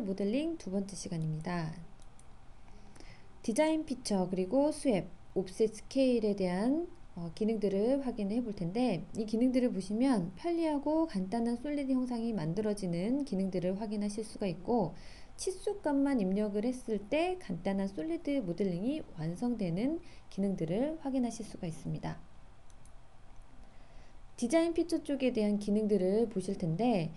모델링 두 번째 시간입니다. 디자인 피처 그리고 스왑, 옵셋 스케일에 대한 기능들을 확인해 볼 텐데, 이 기능들을 보시면 편리하고 간단한 솔리드 형상이 만들어지는 기능들을 확인하실 수가 있고, 치수값만 입력을 했을 때 간단한 솔리드 모델링이 완성되는 기능들을 확인하실 수가 있습니다. 디자인 피처 쪽에 대한 기능들을 보실 텐데,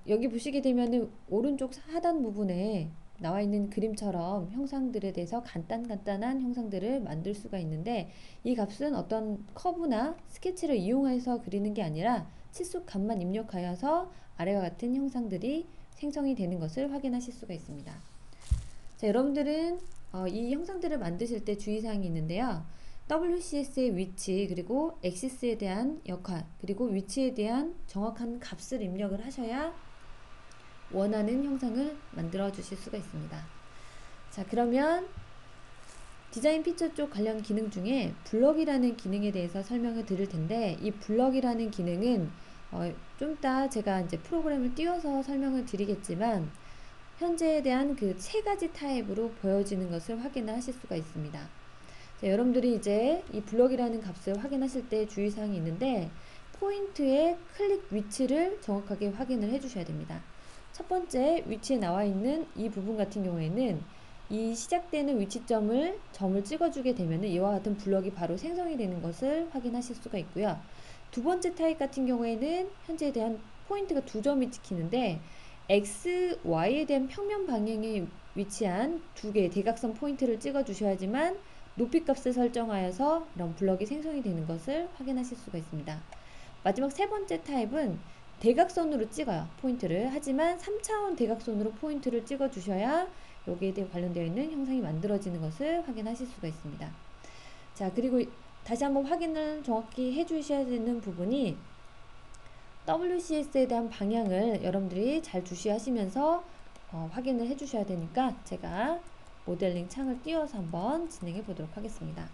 여기 보시게 되면은 오른쪽 하단 부분에 나와 있는 그림처럼 형상들에 대해서 간단한 형상들을 만들 수가 있는데, 이 값은 어떤 커브나 스케치를 이용해서 그리는 게 아니라 치수 값만 입력하여서 아래와 같은 형상들이 생성이 되는 것을 확인하실 수가 있습니다. 자, 여러분들은 이 형상들을 만드실 때 주의사항이 있는데요. WCS의 위치, 그리고 엑시스에 대한 역할, 그리고 위치에 대한 정확한 값을 입력을 하셔야 원하는 형상을 만들어 주실 수가 있습니다. 자, 그러면 디자인 피처 쪽 관련 기능 중에 블럭이라는 기능에 대해서 설명을 드릴 텐데, 이 블럭이라는 기능은 좀 이따 제가 이제 프로그램을 띄워서 설명을 드리겠지만, 현재에 대한 그 세 가지 타입으로 보여지는 것을 확인을 하실 수가 있습니다. 자, 여러분들이 이제 이 블럭이라는 값을 확인하실 때 주의사항이 있는데, 포인트의 클릭 위치를 정확하게 확인을 해 주셔야 됩니다. 첫 번째 위치에 나와 있는 이 부분 같은 경우에는 이 시작되는 위치점을 점을 찍어주게 되면 이와 같은 블럭이 바로 생성이 되는 것을 확인하실 수가 있고요. 두 번째 타입 같은 경우에는 현재에 대한 포인트가 두 점이 찍히는데, X, Y에 대한 평면 방향에 위치한 두 개의 대각선 포인트를 찍어 주셔야지만 높이 값을 설정하여서 이런 블럭이 생성이 되는 것을 확인하실 수가 있습니다. 마지막 세 번째 타입은 대각선으로 찍어요, 포인트를. 하지만 3차원 대각선으로 포인트를 찍어 주셔야 여기에 대해 관련되어 있는 형상이 만들어지는 것을 확인하실 수가 있습니다. 자, 그리고 다시 한번 확인을 정확히 해 주셔야 되는 부분이, WCS에 대한 방향을 여러분들이 잘 주시하시면서 확인을 해 주셔야 되니까 제가 모델링 창을 띄워서 한번 진행해 보도록 하겠습니다.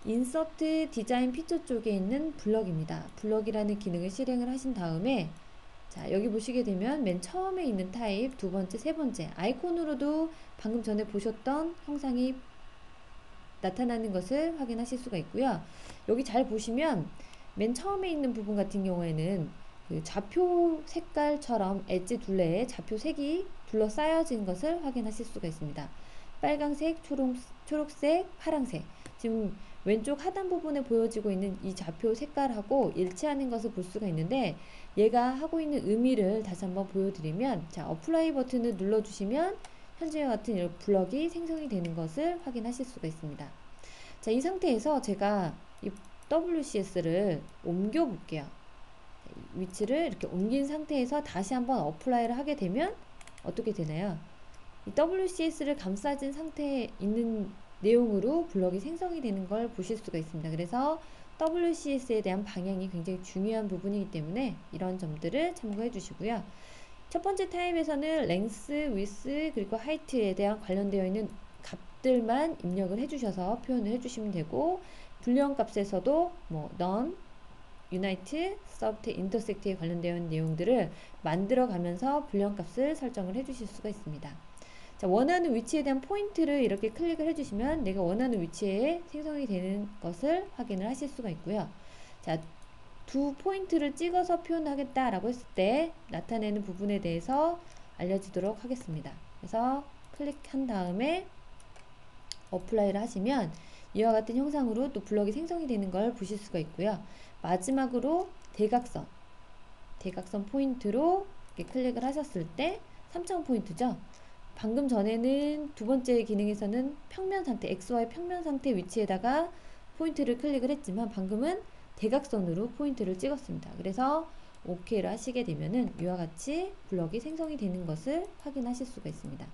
인서트 디자인 피처 쪽에 있는 블럭입니다. 블럭이라는 기능을 실행을 하신 다음에, 자, 여기 보시게 되면 맨 처음에 있는 타입, 두 번째, 세 번째 아이콘으로도 방금 전에 보셨던 형상이 나타나는 것을 확인하실 수가 있고요. 여기 잘 보시면 맨 처음에 있는 부분 같은 경우에는 그 좌표 색깔처럼 엣지 둘레에 좌표 색이 둘러싸여진 것을 확인하실 수가 있습니다. 빨강색, 초록색, 파랑색. 지금 왼쪽 하단 부분에 보여지고 있는 이 좌표 색깔하고 일치하는 것을 볼 수가 있는데, 얘가 하고 있는 의미를 다시 한번 보여드리면, 자, 어플라이 버튼을 눌러주시면 현재와 같은 이런 블럭이 생성이 되는 것을 확인하실 수가 있습니다. 자, 이 상태에서 제가 이 WCS를 옮겨 볼게요. 위치를 이렇게 옮긴 상태에서 다시 한번 어플라이를 하게 되면 어떻게 되나요? 이 WCS를 감싸진 상태에 있는 내용으로 블럭이 생성이 되는 걸 보실 수가 있습니다. 그래서 WCS에 대한 방향이 굉장히 중요한 부분이기 때문에 이런 점들을 참고해 주시고요. 첫 번째 타입에서는 랭스, 위스, 그리고 하이트에 대한 관련되어 있는 값들만 입력을 해주셔서 표현을 해주시면 되고, 불리한 값에서도 뭐 none, unite, subtract, intersect에 관련되어 있는 내용들을 만들어 가면서 불리한 값을 설정을 해주실 수가 있습니다. 자, 원하는 위치에 대한 포인트를 이렇게 클릭을 해주시면 내가 원하는 위치에 생성이 되는 것을 확인을 하실 수가 있고요. 자, 두 포인트를 찍어서 표현하겠다라고 했을 때 나타내는 부분에 대해서 알려주도록 하겠습니다. 그래서 클릭한 다음에 어플라이를 하시면 이와 같은 형상으로 또 블럭이 생성이 되는 걸 보실 수가 있고요. 마지막으로 대각선 포인트로 이렇게 클릭을 하셨을 때 3차원 포인트죠. 방금 전에는 두 번째 기능에서는 평면 상태, XY 평면 상태 위치에다가 포인트를 클릭을 했지만 방금은 대각선으로 포인트를 찍었습니다. 그래서 OK를 하시게 되면은 이와 같이 블럭이 생성이 되는 것을 확인하실 수가 있습니다.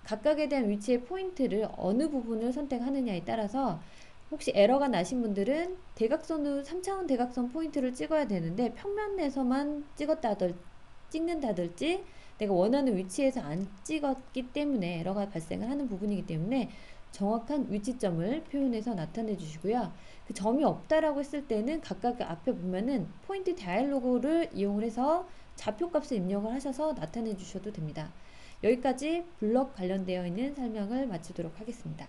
각각에 대한 위치의 포인트를 어느 부분을 선택하느냐에 따라서 혹시 에러가 나신 분들은 대각선으로 3차원 대각선 포인트를 찍어야 되는데 평면에서만 찍는다든지 내가 원하는 위치에서 안 찍었기 때문에 에러가 발생을 하는 부분이기 때문에 정확한 위치점을 표현해서 나타내 주시고요. 그 점이 없다라고 했을 때는 각각 앞에 보면은 포인트 다이얼로그를 이용을 해서 좌표값을 입력을 하셔서 나타내 주셔도 됩니다. 여기까지 블럭 관련되어 있는 설명을 마치도록 하겠습니다.